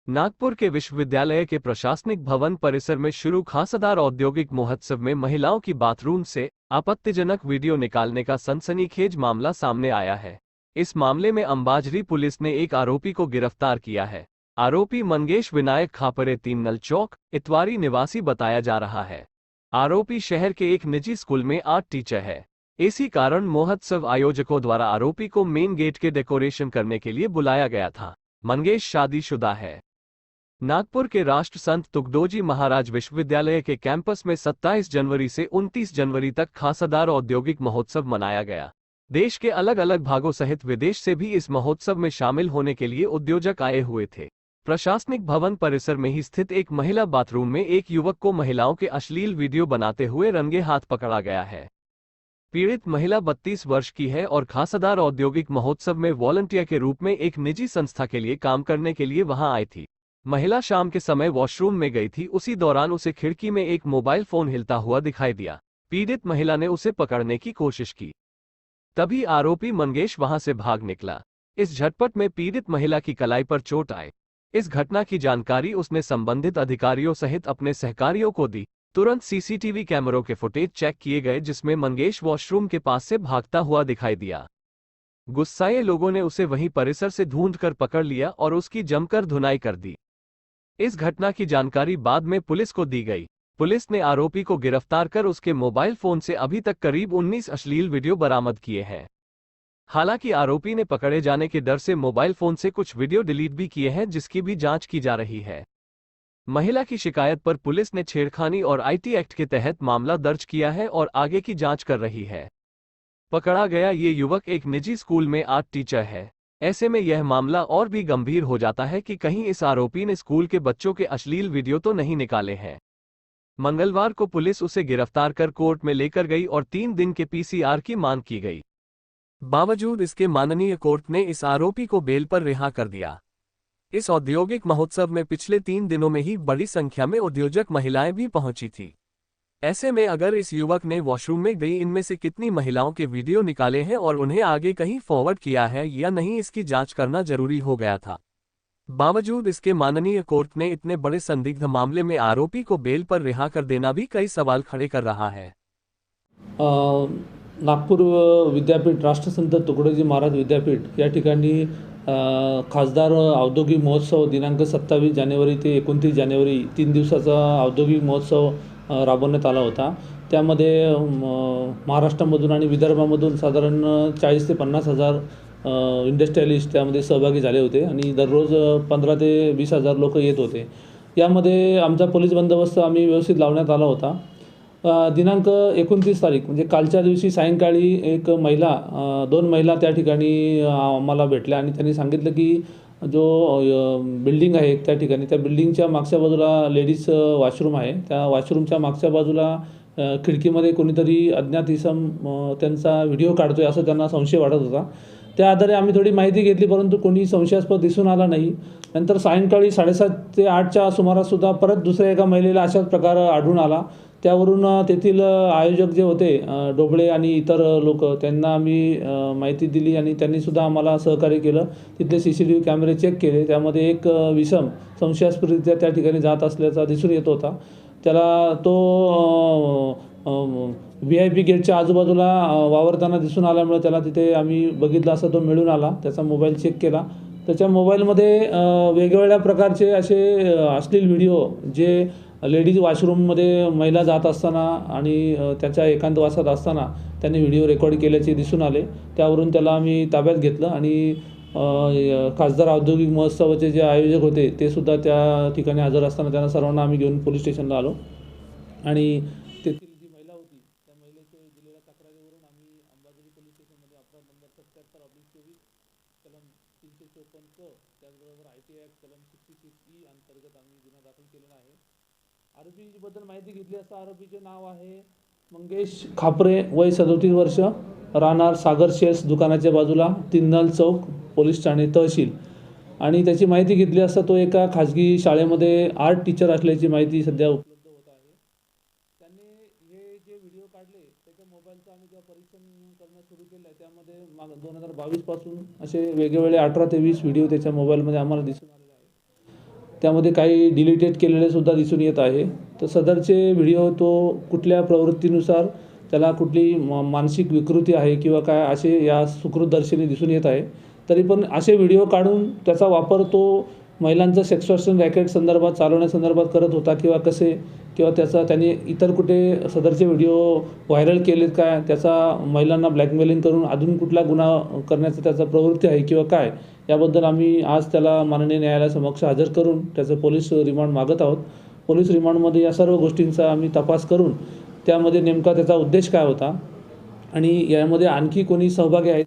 नागपुर के विश्वविद्यालय के प्रशासनिक भवन परिसर में शुरू खासदार औद्योगिक महोत्सव में महिलाओं की बाथरूम से आपत्तिजनक वीडियो निकालने का सनसनीखेज मामला सामने आया है। इस मामले में अंबाजरी पुलिस ने एक आरोपी को गिरफ्तार किया है। आरोपी मंगेश विनायक खापरे 3 नल चौक इतवारी निवासी बताया जा रहा है। आरोपी शहर के एक निजी स्कूल में आर्ट टीचर है। इसी कारण महोत्सव आयोजकों द्वारा आरोपी को मेन गेट के डेकोरेशन करने के लिए बुलाया गया था। मंगेश शादीशुदा है। नागपुर के राष्ट्र संत तुगदोजी महाराज विश्वविद्यालय के कैंपस में 27 जनवरी से 29 जनवरी तक खासदार औद्योगिक महोत्सव मनाया गया। देश के अलग अलग भागों सहित विदेश से भी इस महोत्सव में शामिल होने के लिए उद्योजक आए हुए थे। प्रशासनिक भवन परिसर में ही स्थित एक महिला बाथरूम में एक युवक को महिलाओं के अश्लील वीडियो बनाते हुए रंगे हाथ पकड़ा गया है। पीड़ित महिला 32 वर्ष की है और खासदार औद्योगिक महोत्सव में वॉलंटियर के रूप में एक निजी संस्था के लिए काम करने के लिए वहां आई थी। महिला शाम के समय वॉशरूम में गई थी। उसी दौरान उसे खिड़की में एक मोबाइल फोन हिलता हुआ दिखाई दिया। पीड़ित महिला ने उसे पकड़ने की कोशिश की, तभी आरोपी मंगेश वहां से भाग निकला। इस झटपट में पीड़ित महिला की कलाई पर चोट आई। इस घटना की जानकारी उसने संबंधित अधिकारियों सहित अपने सहकारियों को दी। तुरंत सीसीटीवी कैमरों के फुटेज चेक किए गए, जिसमें मंगेश वॉशरूम के पास से भागता हुआ दिखाई दिया। गुस्साए लोगों ने उसे वहीं परिसर से ढूंढकर पकड़ लिया और उसकी जमकर धुनाई कर दी। इस घटना की जानकारी बाद में पुलिस को दी गई। पुलिस ने आरोपी को गिरफ्तार कर उसके मोबाइल फोन से अभी तक करीब 19 अश्लील वीडियो बरामद किए हैं। हालांकि आरोपी ने पकड़े जाने के डर से मोबाइल फोन से कुछ वीडियो डिलीट भी किए हैं, जिसकी भी जांच की जा रही है। महिला की शिकायत पर पुलिस ने छेड़खानी और आईटी एक्ट के तहत मामला दर्ज किया है और आगे की जांच कर रही है। पकड़ा गया ये युवक एक निजी स्कूल में आर्ट टीचर है। ऐसे में यह मामला और भी गंभीर हो जाता है कि कहीं इस आरोपी ने स्कूल के बच्चों के अश्लील वीडियो तो नहीं निकाले हैं। मंगलवार को पुलिस उसे गिरफ्तार कर कोर्ट में लेकर गई और 3 दिन के पीसीआर की मांग की गई। बावजूद इसके माननीय कोर्ट ने इस आरोपी को बेल पर रिहा कर दिया। इस औद्योगिक महोत्सव में पिछले 3 दिनों में ही बड़ी संख्या में उद्योजक महिलाएं भी पहुंची थी। ऐसे में अगर इस युवक ने वॉशरूम में गई इनमें से कितनी महिलाओं के वीडियो निकाले हैं और उन्हें आगे कहीं फॉरवर्ड किया है या नहीं, इसकी जांच करना जरूरी हो गया था। बावजूद इसके माननीय कोर्ट ने इतने बड़े संदिग्ध मामले में आरोपी को बेल पर रिहा कर देना भी कई सवाल खड़े कर रहा है। नागपूर विद्यापीठ राष्ट्रसंत तुकडोजी महाराज विद्यापीठ या ठिकाणी खासदार औद्योगिक महोत्सव दिनांक 27 जानेवारी ते 29 जानेवारी 3 दिवसाचा औद्योगिक महोत्सव राबवण्यात आला होता। त्यामध्ये महाराष्ट्रामधून आणि विदर्भामधून साधारण 40 ते 50 हजार इंडस्ट्रियलिस्ट त्यामध्ये सहभागी झाले होते आणि दररोज 15 ते 20 हजार लोक येत होते। यामध्ये आमचा पोलीस बंदोबस्त आम्ही व्यवस्थित लावण्यात आला होता। दिनांक 29 तारीख म्हणजे कालच्या दिवशी सायंकाळी एक महिला 2 महिला त्या ठिकाणी आम्हाला भेटल्या आणि त्यांनी सांगितलं की जो बिल्डिंग आहे त्या ठिकाणी त्या बिल्डिंगच्या मागच्या बाजूला लेडीज वॉशरूम आहे। त्या वॉशरूमच्या मागच्या बाजूला खिडकीमध्ये कोणीतरी अज्ञात इसम त्यांचा व्हिडिओ काढतोय असं त्यांना संशय वाटत होता। त्या आधारे आम्ही थोडी माहिती घेतली, परंतु कोणी संशयास्पद दिसून आला नाही। नंतर सायंकाळी 7:30 ते 8च्या सुमाराससुद्धा परत दुसऱ्या एका महिलेला अशाच प्रकार आढळून आला। त्यावरून तेथील आयोजक जे होते डोबळे आणि इतर लोक त्यांना आम्ही माहिती दिली आणि त्यांनीसुद्धा आम्हाला सहकार्य केलं। तिथले सीसीटीव्ही कॅमेरे चेक केले। त्यामध्ये एक विषम संशयास्पदरित्या त्या ठिकाणी जात असल्याचा दिसून येत होता। त्याला तो VIP गेटच्या आजूबाजूला वावरताना दिसून आल्यामुळे त्याला तिथे आम्ही बघितलं असता तो मिळून आला। त्याचा मोबाईल चेक केला। त्याच्या मोबाईलमध्ये वेगवेगळ्या प्रकारचे असे अश्लील व्हिडिओ जे लेडीज वॉशरूममध्ये महिला जात असताना आणि त्याच्या एकांतवासात असताना त्यांनी व्हिडिओ रेकॉर्ड केल्याचे दिसून आले। त्यावरून त्याला आम्ही ताब्यात घेतलं आणि खासदार औद्योगिक महोत्सवाचे जे आयोजक होते ते सुद्धा त्या ठिकाणी हजर असताना त्यांना सर्वांना आम्ही घेऊन पोलीस स्टेशनला आलो आणि तेथील जी महिला होती त्या महिलेच्या दिलेल्या तक्रारीवरून आम्ही अंबाजरी पोलीस स्टेशनमध्ये अपराध नंबर 77/24 कलम 354 क त्याचबरोबर IT ॲक्ट कलम 66E अंतर्गत आम्ही गुन्हा दाखल केलेला आहे। आरोपीबद्दल माहिती घेतली असता आरोपीचे नाव आहे मंगेश खापरे, वय 37 वर्ष, राहणार सागर शेल्स दुकानाच्या बाजूला 3 नल चौक, पोलीस ठाणे तहसील। आणि त्याची माहिती घेतली असता तो एका खाजगी शाळेमध्ये आर्ट टीचर असल्याची माहिती सध्या उपलब्ध होत आहे। त्यांनी हे जे व्हिडिओ काढले त्याच्या मोबाईलचं आम्ही जेव्हा परीक्षण करणं सुरू केलं त्यामध्ये 2022 पासून असे वेगवेगळे 18 ते 20 व्हिडिओ त्याच्या मोबाईलमध्ये आम्हाला दिसून आलेले आहे। त्यामध्ये काही डिलीटेड केलेले सुद्धा दिसून येत आहे. तर सदरचे व्हिडिओ तो कुठल्या प्रवृत्तीनुसार त्याला कुठली मानसिक विकृती आहे किंवा काय असे या सुकृतदर्शनी दिसून येत आहे. तरी पण असे व्हिडिओ काढून त्याचा वापर तो महिलांचं सेक्सटॉर्शन रॅकेट संदर्भात चालवण्यासंदर्भात करत होता किंवा त्याने इतर कुठे सदरचे व्हिडिओ व्हायरल केलेत काय, त्याचा महिलांना ब्लॅकमेलिंग करून अजून कुठला गुन्हा करण्याचा त्याचा प्रवृत्ती आहे किंवा काय, याबद्दल आम्ही आज त्याला माननीय न्यायालयासमक्ष हजर करून त्याचं पोलीस रिमांड मागत आहोत. पोलीस रिमांडमध्ये या सर्व गोष्टींचा आम्ही तपास करून त्यामध्ये नेमका त्याचा उद्देश काय होता आणि यामध्ये आणखी कोणी सहभागी आहेत